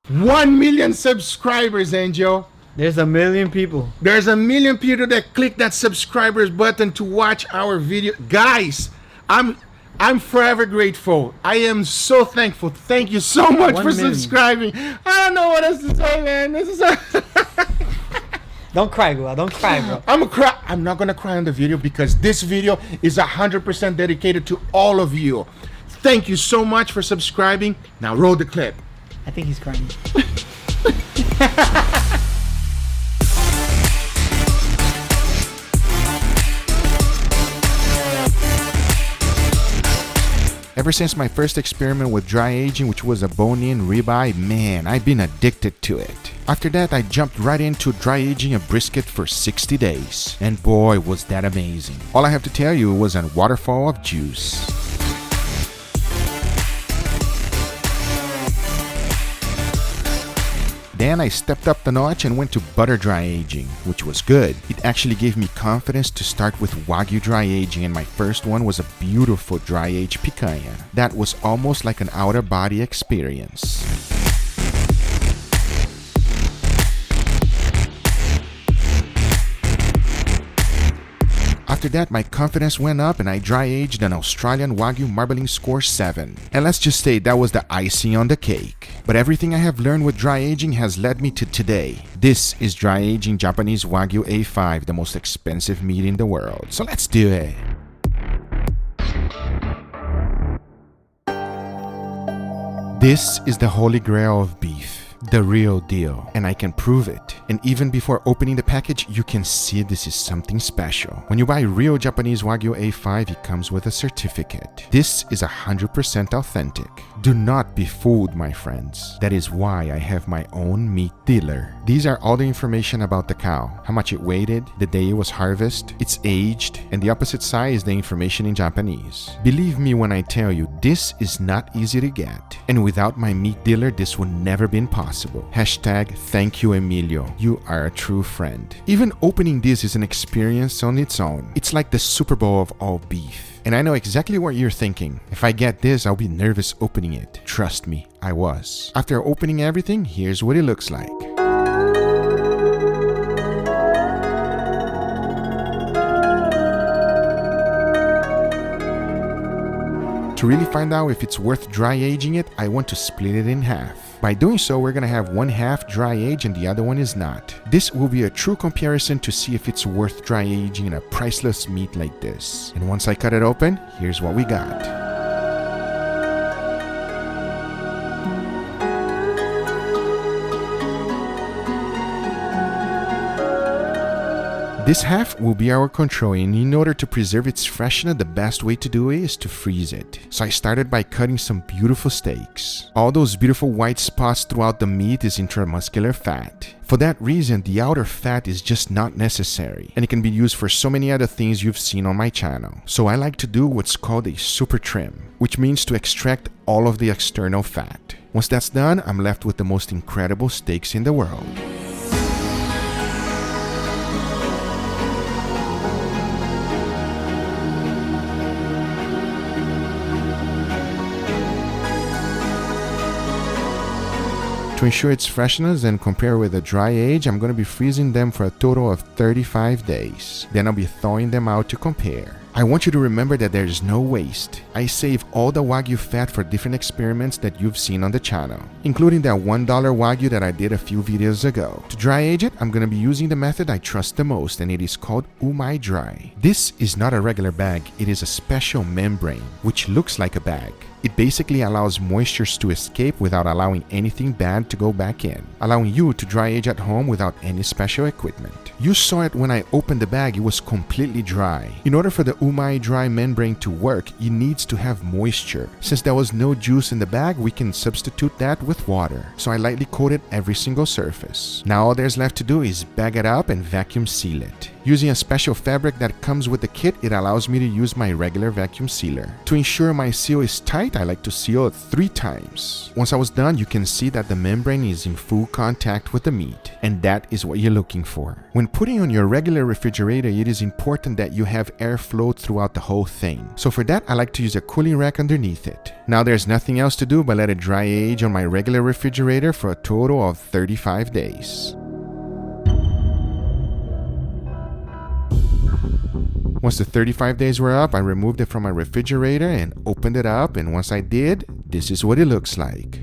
1 million subscribers, Angel. There's a million people. There's a million people that click that subscribers button to watch our video. Guys, I'm forever grateful. I am so thankful. Thank you so much 1 for million. subscribing. I don't know what else to say, man. This is Don't cry, Guga. Don't cry, bro. I'm not gonna cry on the video because this video is 100% dedicated to all of you. Thank you so much for subscribing. Now roll the clip. I think he's crying. Ever since my first experiment with dry aging, which was a bone-in ribeye, man, I've been addicted to it. After that, I jumped right into dry aging a brisket for 60 days. And boy, was that amazing. All I have to tell you was a waterfall of juice. Then I stepped up the notch and went to butter dry aging, which was good. It actually gave me confidence to start with Wagyu dry aging, and my first one was a beautiful dry aged picanha. That was almost like an outer body experience. After that, my confidence went up and I dry aged an Australian Wagyu marbling score 7. And let's just say that was the icing on the cake. But everything I have learned with dry aging has led me to today. This is dry aging Japanese Wagyu A5, the most expensive meat in the world. So let's do it. This is the holy grail of beef. The real deal, and I can prove it. And even before opening the package, you can see this is something special. When you buy real Japanese Wagyu A5, it comes with a certificate. This is 100% authentic. Do not be fooled, my friends. That is why I have my own meat dealer. These are all the information about the cow, how much it weighed, the day it was harvested, its aged, and the opposite side is the information in Japanese. Believe me when I tell you, this is not easy to get. And without my meat dealer, this would never been possible. Hashtag thank you, Emilio. You are a true friend. Even opening this is an experience on its own. It's like the Super Bowl of all beef. And I know exactly what you're thinking. If I get this, I'll be nervous opening it. Trust me, I was. After opening everything, here's what it looks like. To really find out if it's worth dry aging it, I want to split it in half. By doing so, we're gonna have one half dry age and the other one is not. This will be a true comparison to see if it's worth dry aging a priceless meat like this. And once I cut it open, here's what we got. This half will be our control, and in order to preserve its freshness, the best way to do it is to freeze it. So I started by cutting some beautiful steaks. All those beautiful white spots throughout the meat is intramuscular fat. For that reason, the outer fat is just not necessary, and it can be used for so many other things you've seen on my channel. So I like to do what's called a super trim, which means to extract all of the external fat. Once that's done, I'm left with the most incredible steaks in the world. To ensure its freshness and compare with a dry age, I'm going to be freezing them for a total of 35 days. Then I'll be thawing them out to compare. I want you to remember that there's no waste. I save all the Wagyu fat for different experiments that you've seen on the channel, including that $1 Wagyu that I did a few videos ago. To dry age it, I'm going to be using the method I trust the most, and it is called umai dry. This is not a regular bag, it is a special membrane, which looks like a bag. It basically allows moistures to escape without allowing anything bad to go back in, allowing you to dry age at home without any special equipment. You saw it when I opened the bag, it was completely dry. In order for the umai dry membrane to work, it needs to have moisture. Since there was no juice in the bag, we can substitute that with water. So I lightly coated every single surface. Now all there's left to do is bag it up and vacuum seal it. Using a special fabric that comes with the kit, it allows me to use my regular vacuum sealer. To ensure my seal is tight, I like to seal it 3 times. Once I was done, you can see that the membrane is in full contact with the meat, and that is what you're looking for. When putting on your regular refrigerator, it is important that you have airflow throughout the whole thing. So for that, I like to use a cooling rack underneath it. Now there's nothing else to do but let it dry age on my regular refrigerator for a total of 35 days. Once the 35 days were up, I removed it from my refrigerator and opened it up, and once I did, this is what it looks like.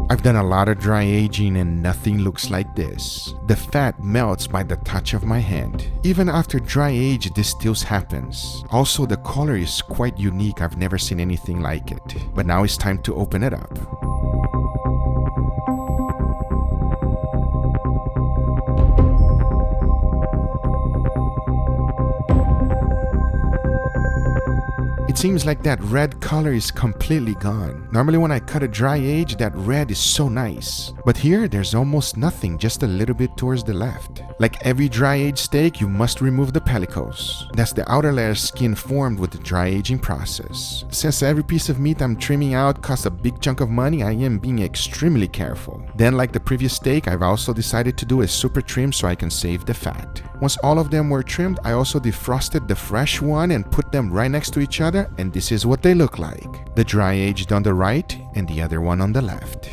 I've done a lot of dry aging and nothing looks like this. The fat melts by the touch of my hand. Even after dry age, this still happens. Also, the color is quite unique. I've never seen anything like it. But now it's time to open it up. It seems like that red color is completely gone. Normally when I cut a dry age, that red is so nice. But here, there's almost nothing, just a little bit towards the left. Like every dry age steak, you must remove the pellicles. That's the outer layer skin formed with the dry aging process. Since every piece of meat I'm trimming out costs a big chunk of money, I am being extremely careful. Then like the previous steak, I've also decided to do a super trim so I can save the fat. Once all of them were trimmed, I also defrosted the fresh one and put them right next to each other, and this is what they look like. The dry aged on the right and the other one on the left.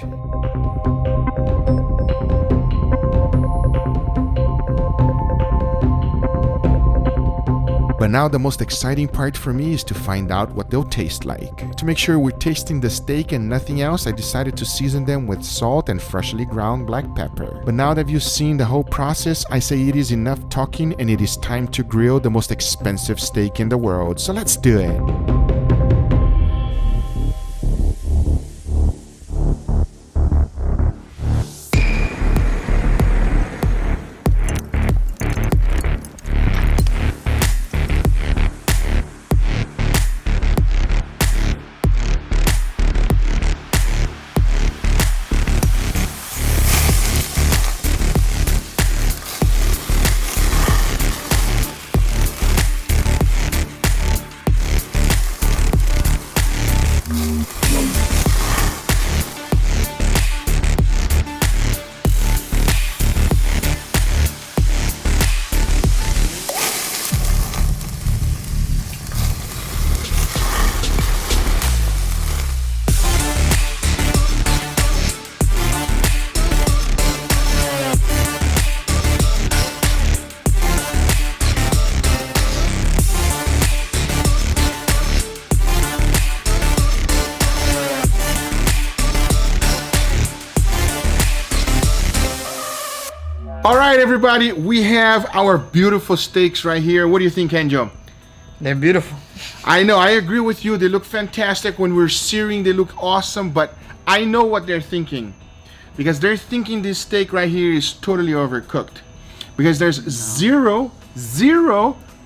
But now the most exciting part for me is to find out what they'll taste like. To make sure we're tasting the steak and nothing else, I decided to season them with salt and freshly ground black pepper. But now that you've seen the whole process, I say it is enough talking and it is time to grill the most expensive steak in the world. So let's do it. All right, everybody, we have our beautiful steaks right here. What do you think, Angel? They're beautiful. I know, I agree with you. They look fantastic. When we're searing, they look awesome, but I know what they're thinking. Because they're thinking this steak right here is totally overcooked. Because there's zero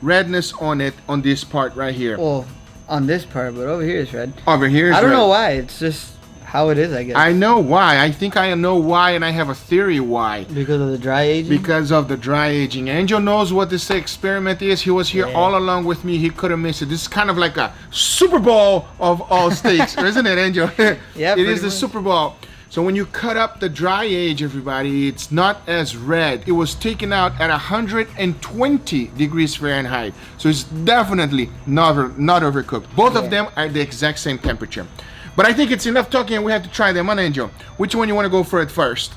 redness on it on this part right here. Well, on this part, but over here is red. Over here is I don't red. know why. It's just how it is, I guess. I know why. I think I know why, and I have a theory why. Because of the dry aging? Because of the dry aging. Angel knows what this experiment is. He was here all along with me. He couldn't miss it. This is kind of like a Super Bowl of all steaks, isn't it, Angel? Yeah, it is the much. Super Bowl. So when you cut up the dry age, everybody, it's not as red. It was taken out at 120 degrees Fahrenheit. So it's definitely not overcooked. Both of them are the exact same temperature. But I think it's enough talking and we have to try them on, Angel. Which one you want to go for it first?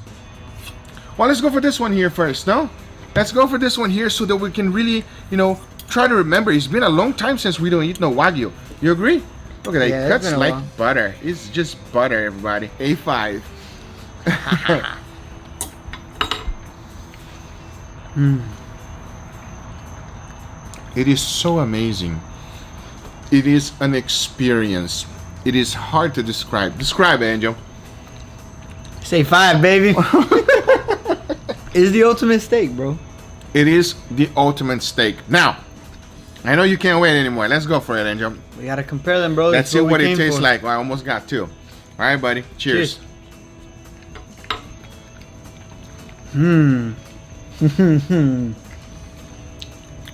Well, let's go for this one here first, no? Let's go for this one here so that we can really, you know, try to remember. It's been a long time since we don't eat no Wagyu. You agree? Look at that. Yeah, It cuts like while. butter. It's just butter, everybody. A5. It is so amazing. It is an experience. It is hard to describe. Describe it, Angel. Say 5, baby. It's the ultimate steak, bro. It is the ultimate steak. Now, I know you can't wait anymore. Let's go for it, Angel. We gotta compare them, bro. Let's see That's what we it came tastes for. like. Well, I almost got two. All right, buddy. Cheers.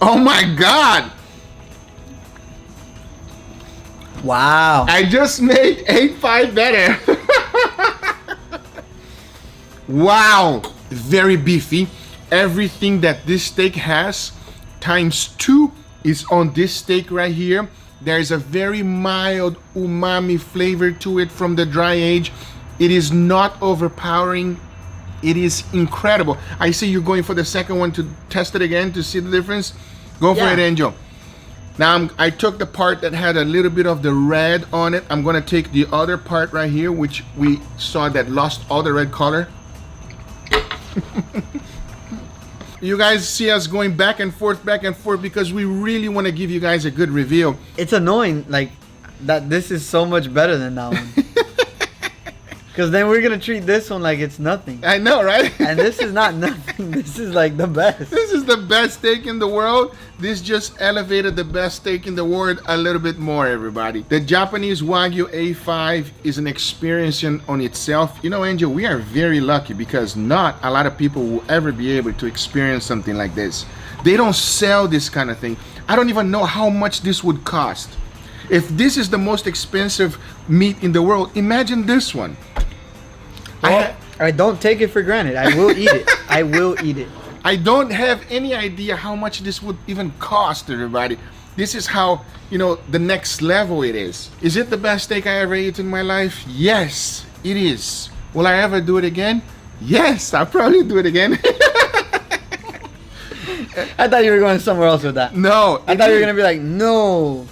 Oh my God. Wow. I just made 8.5 better. Wow. Very beefy. Everything that this steak has times 2 is on this steak right here. There's a very mild umami flavor to it from the dry age. It is not overpowering. It is incredible. I see you're going for the second one to test it again to see the difference. Go for it, Angel. Now I took the part that had a little bit of the red on it. I'm gonna take the other part right here, which we saw that lost all the red color. You guys see us going back and forth because we really want to give you guys a good review. It's annoying, like, that this is so much better than that one. Because then we're going to treat this one like it's nothing. I know, right? And this is not nothing. This is like the best. This is the best steak in the world. This just elevated the best steak in the world a little bit more, everybody. The Japanese Wagyu A5 is an experience on itself. You know, Angel, we are very lucky because not a lot of people will ever be able to experience something like this. They don't sell this kind of thing. I don't even know how much this would cost. If this is the most expensive meat in the world, imagine this one. Well, I don't take it for granted. I will eat it. I will eat it. I don't have any idea how much this would even cost, everybody. This is how, you know, the next level it is. Is it the best steak I ever ate in my life? Yes, it is. Will I ever do it again? Yes, I'll probably do it again. I thought you were going somewhere else with that. No. I thought you were going to be like, no.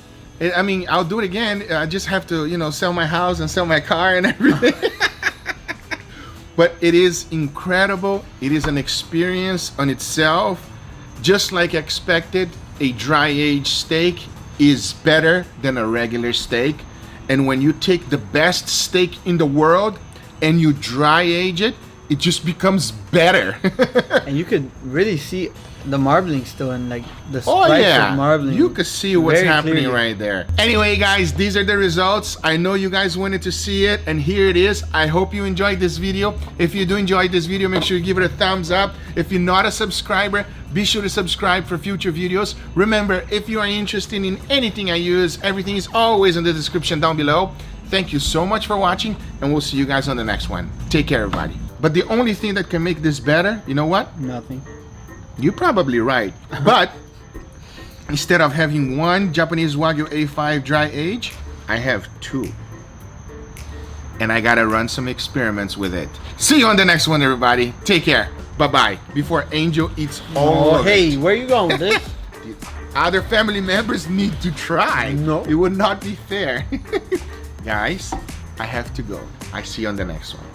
I mean, I'll do it again. I just have to, you know, sell my house and sell my car and everything. But it is incredible. It is an experience on itself. Just like expected, a dry aged steak is better than a regular steak. And when you take the best steak in the world and you dry age it, it just becomes better. And you could really see the marbling still and like the stripes of marbling. You could see what's happening clearly right there. Anyway, guys, these are the results. I know you guys wanted to see it, and here it is. I hope you enjoyed this video. If you do enjoy this video, make sure you give it a thumbs up. If you're not a subscriber, be sure to subscribe for future videos. Remember, if you are interested in anything I use, everything is always in the description down below. Thank you so much for watching, and we'll see you guys on the next one. Take care, everybody. But the only thing that can make this better, you know what? Nothing. You're probably right. But instead of having one Japanese Wagyu A5 dry age, I have 2. And I gotta run some experiments with it. See you on the next one, everybody. Take care. Bye-bye. Before Angel eats all of hey, it. where you going with this? The other family members need to try. No. It would not be fair. Guys, I have to go. I see you on the next one.